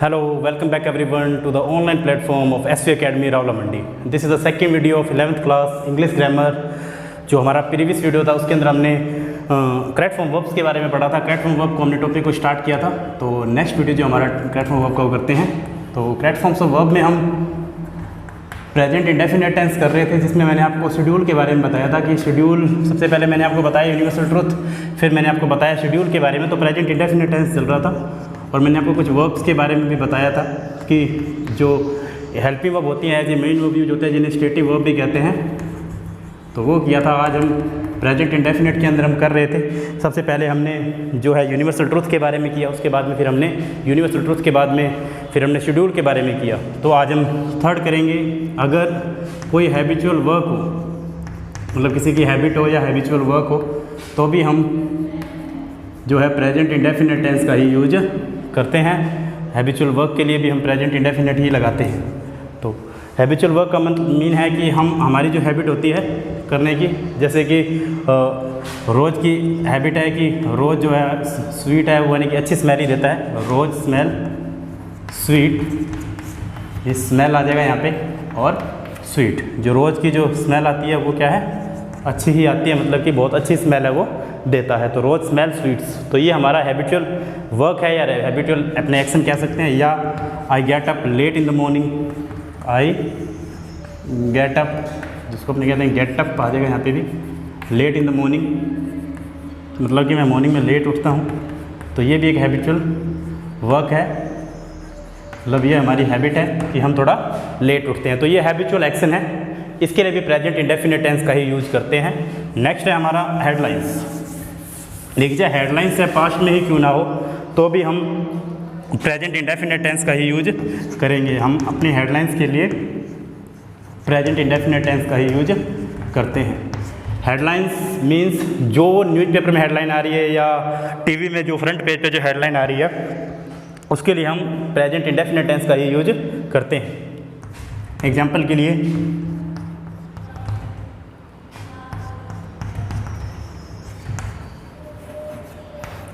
Hello, welcome back everyone to the online platform of SV Academy Rawla Mandi. This is the second video of 11th class English grammar. जो हमारा previous video था उसके अंदर हमने correct form verbs के बारे में पढ़ा था। करेक्ट फॉर्म वर्ब को हमने टॉपिक को स्टार्ट किया था। तो नेक्स्ट वीडियो जो हमारा करेक्ट फॉर्म वर्ब का वो करते हैं। तो करेक्ट फॉर्म्स ऑफ वर्ब में हम प्रेजेंट इंडेफिनिट टेंस कर रहे थे, जिसमें मैंने आपको शेड्यूल के बारे में बताया था कि शेड्यूल सबसे पहले मैंने आपको बताया यूनिवर्सल ट्रुथ, फिर मैंने आपको बताया शेड्यूल के बारे में। तो प्रेजेंट इंडेफिनिट टेंस चल रहा था और मैंने आपको कुछ वर्ब्स के बारे में भी बताया था कि जो हेल्पिंग वर्ब होती हैं as a main verb use होते हैं, जिन्हें स्टेटिव वर्ब भी कहते हैं। तो वो किया था। आज हम प्रेजेंट इंडेफिनिट के अंदर हम कर रहे थे। सबसे पहले हमने जो है यूनिवर्सल ट्रुथ के बारे में किया, उसके बाद में फिर हमने यूनिवर्सल ट्रुथ के बाद में फिर हमने शेड्यूल के बारे में किया। तो आज हम थर्ड करेंगे। अगर कोई हैबिचुअल वर्क हो, मतलब किसी की हैबिट हो या हैबिचुअल वर्क हो, तो भी हम जो है प्रेजेंट इंडेफिनिट टेंस का ही यूज करते हैं। हैबिचुअल वर्क के लिए भी हम प्रेजेंट इंडेफिनिट ही लगाते हैं। तो हैबिचुअल वर्क का मीन है कि हमारी जो हैबिट होती है करने की, जैसे कि रोज़ की हैबिट है कि रोज़ जो है स्वीट है वो यानी कि अच्छी स्मेल ही देता है। रोज़ स्मेल स्वीट, ये स्मेल आ जाएगा यहाँ पे, और स्वीट जो रोज़ की जो स्मेल आती है वो क्या है, अच्छी ही आती है, मतलब कि बहुत अच्छी स्मेल है वो देता है। तो रोज़ स्मेल स्वीट्स, तो ये हमारा हैबिचुअल वर्क है या हैबिचुअल अपने एक्शन कह सकते हैं। या I get up late in the morning, I get up, जिसको अपने कहते हैं गेट अप आ जाएगा यहाँ पे भी, लेट इन द मॉर्निंग मतलब कि मैं मॉर्निंग में लेट उठता हूँ। तो ये भी एक हैबिचुअल वर्क है, मतलब ये हमारी हैबिट है कि हम थोड़ा लेट उठते हैं। तो ये हैबिचुअल एक्शन है, इसके लिए भी प्रेजेंट इंडेफिनिट टेंस का ही यूज करते हैं। नेक्स्ट है हमारा हेडलाइंस। देखिए हेडलाइंस है पास्ट में ही क्यों ना हो तो भी हम प्रेजेंट इंडेफिनिट टेंस का ही यूज करेंगे। हम अपनी हेडलाइंस के लिए प्रेजेंट इंडेफिनिट टेंस का ही यूज करते हैं। हेडलाइंस मींस जो न्यूज़पेपर में हेडलाइन आ रही है या टीवी में जो फ्रंट पेज पे जो हेडलाइन आ रही है, उसके लिए हम प्रेजेंट इंडेफिनिट टेंस का ही यूज करते हैं। एग्जाम्पल के लिए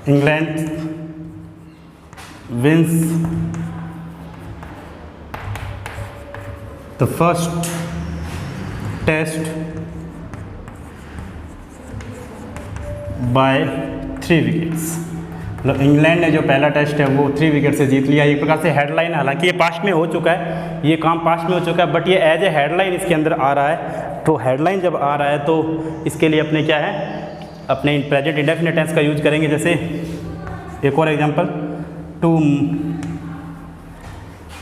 England wins the first test by 3 wickets। मतलब इंग्लैंड ने जो पहला टेस्ट है वो 3 विकेट से जीत लिया। एक प्रकार से हेडलाइन, हालांकि ये पास्ट में हो चुका है, ये काम पास्ट में हो चुका है, बट ये एज ए हेडलाइन इसके अंदर आ रहा है। तो हेडलाइन जब आ रहा है तो इसके लिए अपने क्या है, अपने प्रेजेंट इंडेफिनिट टेंस का यूज करेंगे। जैसे एक और एग्जांपल, 2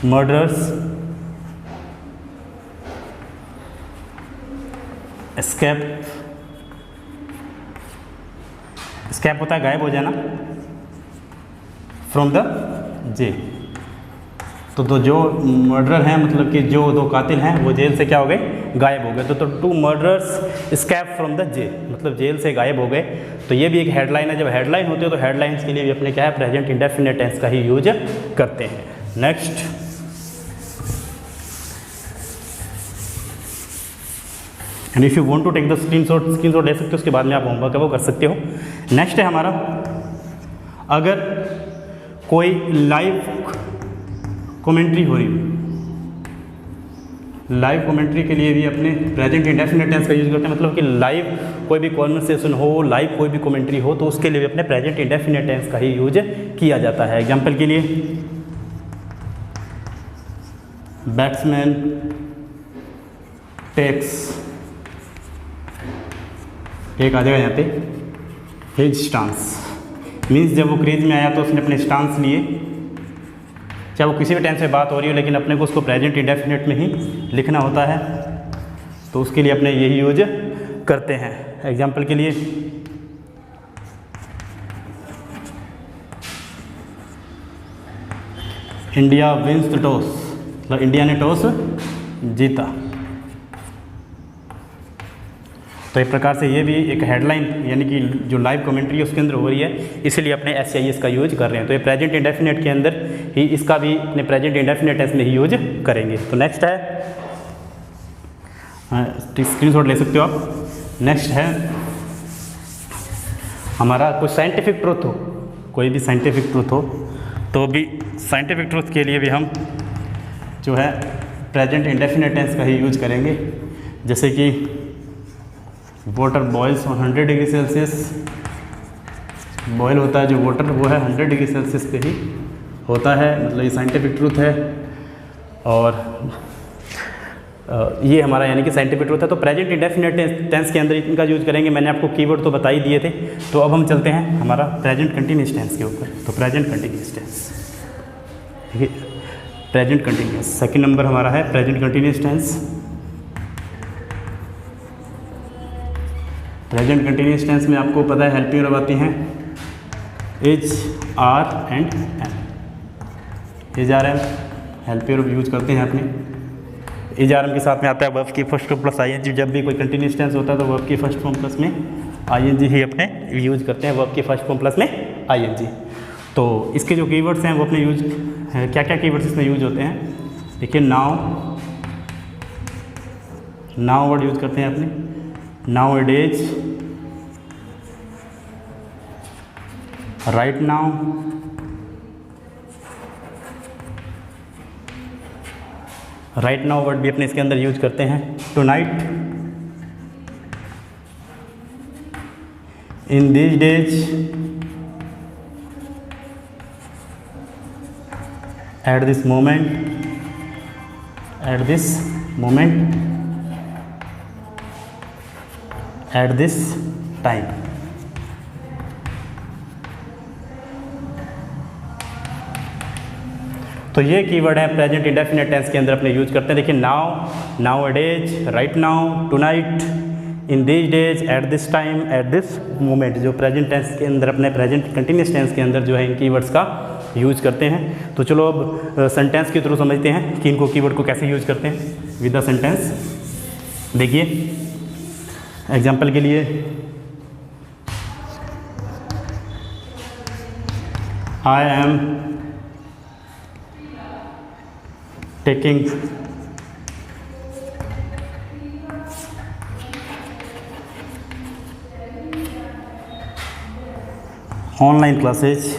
murderers escape होता है गायब हो जाना, फ्रॉम द जेल। तो जो मर्डरर हैं, मतलब कि जो 2 कातिल हैं, वो जेल से क्या हो गए, गायब हो गए। तो 2 murderers escape from the jail, मतलब जेल से गायब हो गए। तो ये भी एक हेडलाइन है। जब हेडलाइन होती है तो हेडलाइंस के लिए भी अपने क्या है, प्रेजेंट इंडेफिनिट टेंस का ही यूज करते हैं। Next and if you want to take the screenshot ले सकते हो, उसके बाद में आप होमवर्क है वो कर सकते हो। नेक्स्ट है हमारा, अगर कोई लाइव कमेंट्री हो रही है, लाइव कमेंट्री के लिए भी अपने प्रेजेंट इंडेफिनिट टेंस का यूज करते हैं। मतलब कि लाइव कोई भी कॉन्वर्सेशन हो, लाइव कोई भी कमेंट्री हो, तो उसके लिए भी अपने प्रेजेंट इंडेफिनिट टेंस का ही यूज किया जाता है। एग्जांपल के लिए बैट्समैन टेक्स, एक आ जाएगा यहाँ पे हिज स्टांस, मीन्स जब वो क्रीज में आया तो उसने अपने स्टांस लिए। चाहे वो किसी भी टाइम से बात हो रही हो, लेकिन अपने को उसको प्रेजेंट इंडेफिनिट में ही लिखना होता है, तो उसके लिए अपने यही यूज करते हैं। एग्जांपल के लिए इंडिया विंस द टॉस, मतलब इंडिया ने टॉस जीता। तो एक प्रकार से ये भी एक हेडलाइन, यानी कि जो लाइव कमेंट्री है उसके अंदर हो रही है, इसीलिए अपने SCIS का यूज कर रहे हैं। तो ये प्रेजेंट इंडेफिनिट के अंदर ही इसका भी अपने प्रेजेंट इंडेफिनिट टेंस में ही यूज करेंगे। तो नेक्स्ट है, स्क्रीनशॉट ले सकते हो आप। नेक्स्ट है हमारा कोई साइंटिफिक ट्रुथ हो, कोई भी साइंटिफिक ट्रुथ हो, तो अभी साइंटिफिक ट्रूथ के लिए भी हम जो है प्रेजेंट इंडेफिनिट टेंस का ही यूज करेंगे। जैसे कि water boils on 100 degree Celsius, boil होता है जो वाटर वो है 100 डिग्री सेल्सियस पे ही होता है, मतलब ये साइंटिफिक ट्रूथ है। और ये हमारा यानी कि साइंटिफिक ट्रूथ है। तो प्रेजेंट इंडेफिनिट टेंस के अंदर इनका यूज करेंगे। मैंने आपको कीवर्ड तो बता ही दिए थे। तो अब हम चलते हैं हमारा प्रेजेंट कंटिन्यूस टेंस के ऊपर। तो प्रेजेंट कंटिन्यूस टेंस, ठीक है, प्रेजेंट कंटिन्यूस सेकंड नंबर हमारा है present continuous tense. Present continuous tense में आपको पता है हेल्पिंग वर्ब आती हैं is, are and am. Is are am helping verb use करते हैं अपने। इज आर एम के साथ में आता है वर्ब की फर्स्ट फॉर्म प्लस आईएनजी। जब भी कोई कंटिन्यूस टेंस होता है तो वर्ब की फर्स्ट फॉर्म प्लस में आईएनजी ही अपने यूज करते हैं, वर्ब की फर्स्ट फॉर्म प्लस में आईएनजी। तो इसके जो कीवर्ड्स हैं वो अपने यूज, क्या क्या कीवर्ड्स इसमें यूज होते हैं देखिए। नाउ, नाउ वर्ड यूज करते हैं अपने। Nowadays, right now, right now word भी अपने इसके अंदर यूज करते हैं। Tonight, in these days, at this moment, at this moment, at this time. तो ये कीवर्ड है प्रेजेंट इंडेफिनिट टेंस के अंदर अपने यूज करते हैं। देखिए now, nowadays, right now, tonight, in these days, at this time, at this moment. जो प्रेजेंट टेंस के अंदर अपने प्रेजेंट कंटिन्यूस टेंस के अंदर जो है इन कीवर्ड्स का यूज करते हैं। तो चलो अब सेंटेंस के थ्रू समझते हैं कि इनको कीवर्ड को कैसे यूज करते हैं विद द सेंटेंस। देखिए एग्जाम्पल के लिए, I am taking online classes,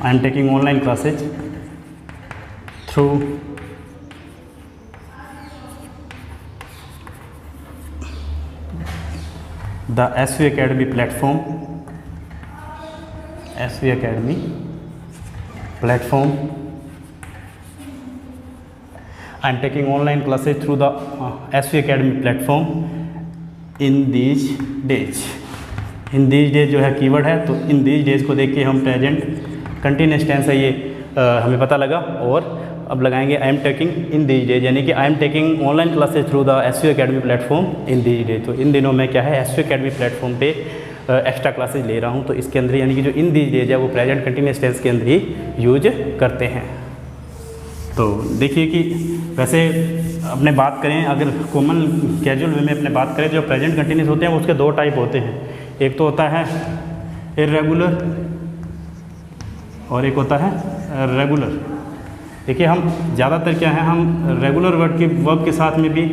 I am taking online classes through the SV Academy platform, SV Academy platform. I am taking online classes through the SV Academy platform in these days. In these days जो है keyword है, तो इन these days को देख के हम present continuous tense है ये हमें पता लगा। और अब लगाएंगे I am taking in these days, यानी कि I am taking online classes through the SV Academy platform in these days. तो इन दिनों में क्या है SV Academy प्लेटफॉर्म पे एक्स्ट्रा क्लासेज ले रहा हूँ। तो इसके अंदर यानी कि जो इन दीज डेज है वो प्रेजेंट कंटिन्यूस टेंस के अंदर ही यूज करते हैं। तो देखिए कि वैसे अपने बात करें, अगर कॉमन कैजुअल वे में अपने बात करें, जो प्रेजेंट कंटिन्यूस होते हैं उसके दो टाइप होते हैं। एक तो होता है इर्रेगुलर और एक होता है रेगुलर। देखिए हम ज़्यादातर क्या है, हम रेगुलर वर्ब के साथ में भी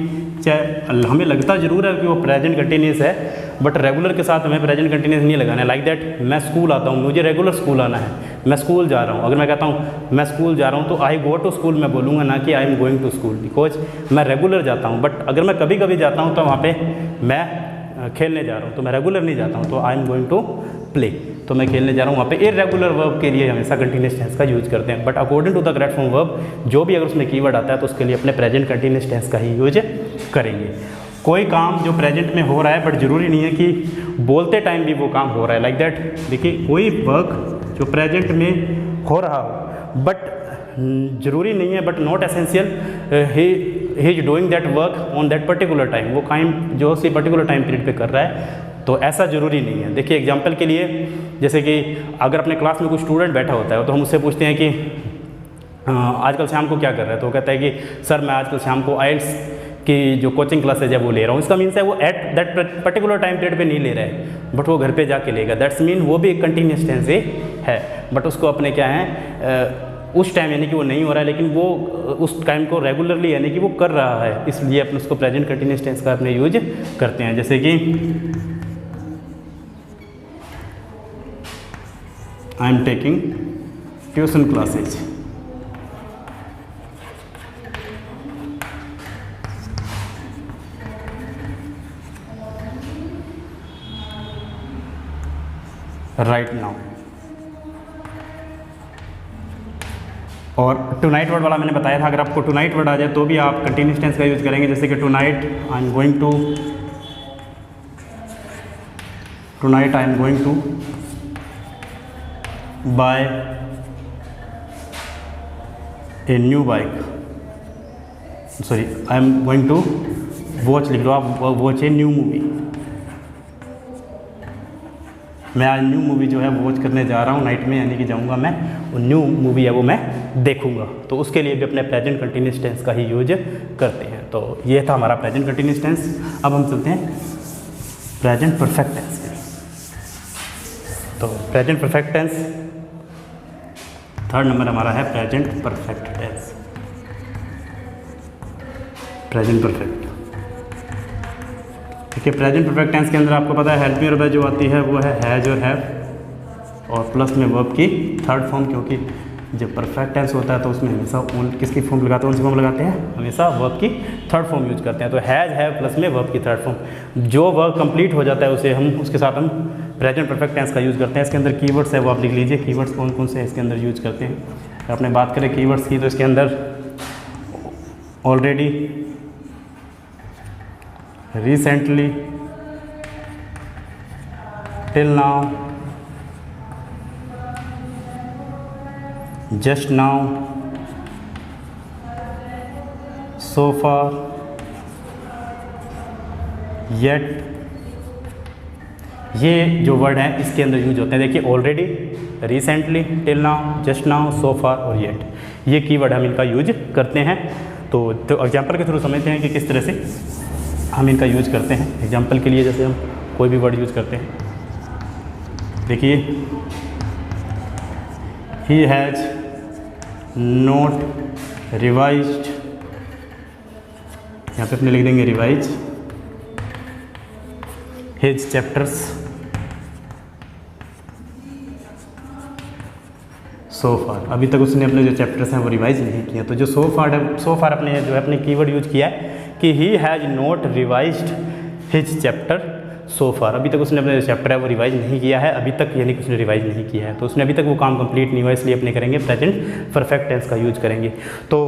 चाहे हमें लगता ज़रूर है कि वो प्रेजेंट कंटिन्यूस है, बट रेगुलर के साथ हमें प्रेजेंट कंटिन्यूस नहीं लगाना है। लाइक दैट, मैं स्कूल आता हूँ, मुझे रेगुलर स्कूल आना है, मैं स्कूल जा रहा हूँ। अगर मैं कहता हूँ मैं स्कूल जा रहा हूँ तो आई गो टू स्कूल मैं बोलूँगा, ना कि I am going to school, because मैं रेगुलर जाता हूँ। बट अगर मैं कभी कभी जाता हूँ तो वहाँ पे मैं खेलने जा रहा हूँ, तो मैं रेगुलर नहीं जाता हूँ, तो I am going to play, तो मैं खेलने जा रहा हूँ। वहाँ पे इर्रेगुलर वर्ब के लिए हमेशा कंटिन्यूस टेंस का यूज करते हैं। But according to the correct form verb, जो भी अगर उसमें कीवर्ड आता है तो उसके लिए अपने प्रेजेंट कंटिन्यूस टेंस का ही यूज करेंगे। कोई काम जो प्रेजेंट में हो रहा है, बट ज़रूरी नहीं है कि बोलते टाइम भी वो काम हो रहा है। लाइक दैट, देखिए कोई वर्क जो प्रेजेंट में हो रहा हो, बट ज़रूरी नहीं है, but not essential, he is doing that work on that particular time, वो काम जो सी पर्टिकुलर टाइम पीरियड पे कर रहा है, तो ऐसा ज़रूरी नहीं है। देखिए एग्जांपल के लिए, जैसे कि अगर अपने क्लास में कोई स्टूडेंट बैठा होता है तो हम उससे पूछते हैं कि आजकल शाम को क्या कर रहा है, तो वो कहता है कि सर मैं आजकल शाम को आइल्स की जो कोचिंग क्लासेज है वो ले रहा हूँ। इसका मीन्स है वो at that particular time period पे नहीं ले रहा है, बट वो घर पे जाके लेगा। दैट्स मीन वो भी एक कंटिन्यूस टेंस है, बट उसको अपने क्या है उस टाइम यानी कि वो नहीं हो रहा है, लेकिन वो उस टाइम को रेगुलरली यानी कि वो कर रहा है, इसलिए अपने उसको प्रेजेंट कंटिन्यूस टेंस का अपने यूज करते हैं। जैसे कि I am taking tuition classes. Right now. और टू नाइट वर्ड वाला मैंने बताया था, अगर आपको टू नाइट वर्ड आ जाए तो भी आप कंटिन्यूस टेंस का यूज करेंगे, जैसे कि tonight I am going to, tonight I am going to buy a new bike, sorry I am going to watch, लिख लो आप, वॉच ए न्यू मूवी। मैं आज न्यू मूवी जो है वॉच करने जा रहा हूँ नाइट में, यानी कि जाऊँगा मैं, वो न्यू मूवी है वो मैं देखूँगा। तो उसके लिए भी अपने प्रेजेंट कंटिन्यूस टेंस का ही यूज करते हैं। तो ये था हमारा प्रेजेंट कंटिन्यूस टेंस। अब हम चलते हैं प्रेजेंट परफेक्ट टेंस के। तो present perfect tense, third number हमारा है present perfect tense. Present perfect, ठीक है। प्रेजेंट परफेक्ट टेंस के अंदर आपको पता है हेल्प मी और बाय जो आती है वो है हैज़ और हैव, और प्लस में वर्ब की थर्ड फॉर्म, क्योंकि जब परफेक्ट टेंस होता है तो उसमें हमेशा किसकी फॉर्म लगाते हैं, कौन सी फॉर्म लगाते हैं, हमेशा वर्ब की थर्ड फॉर्म यूज करते हैं। तो हैज़ हैव प्लस में वर्ब की थर्ड फॉर्म, जो वर्ब कंप्लीट हो जाता है उसे हम उसके साथ हम प्रेजेंट परफेक्ट टेंस का यूज़ करते हैं। इसके अंदर कीवर्ड्स है वो आप लिख लीजिए, कीवर्ड्स कौन कौन से इसके अंदर यूज करते हैं। अगर आपने बात करें कीवर्ड्स की तो इसके अंदर already, recently, till now, just now, so far, yet, ये जो वर्ड हैं इसके अंदर यूज होते हैं। देखिए already, recently, till now, just now, so far और येट, ये कीवर्ड हम इनका यूज करते हैं। तो एग्जांपल के थ्रू समझते हैं कि किस तरह से हम इनका यूज करते हैं। एग्जांपल के लिए जैसे हम कोई भी वर्ड यूज करते हैं, देखिए ही हैज़ नॉट रिवाइज्ड, यहाँ पे अपने लिख देंगे रिवाइज हिज चैप्टर्स सो फार, अभी तक उसने अपने जो चैप्टर्स हैं वो रिवाइज नहीं किए। तो जो सो फार है, सो फार अपने जो है अपने कीवर्ड यूज किया है कि he has not revised his chapter so far, अभी तक उसने अपने जो चैप्टर है वो रिवाइज नहीं किया है अभी तक, यानी कि उसने रिवाइज नहीं किया है, तो उसने अभी तक वो काम कंप्लीट नहीं हुआ, इसलिए अपने करेंगे प्रेजेंट परफेक्ट टेंस का यूज करेंगे। तो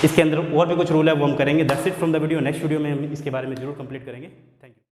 इसके अंदर और भी कुछ रूल है वो हम करेंगे। That's it from the video. Next video में हम इसके बारे में जरूर कंप्लीट करेंगे। Thank you.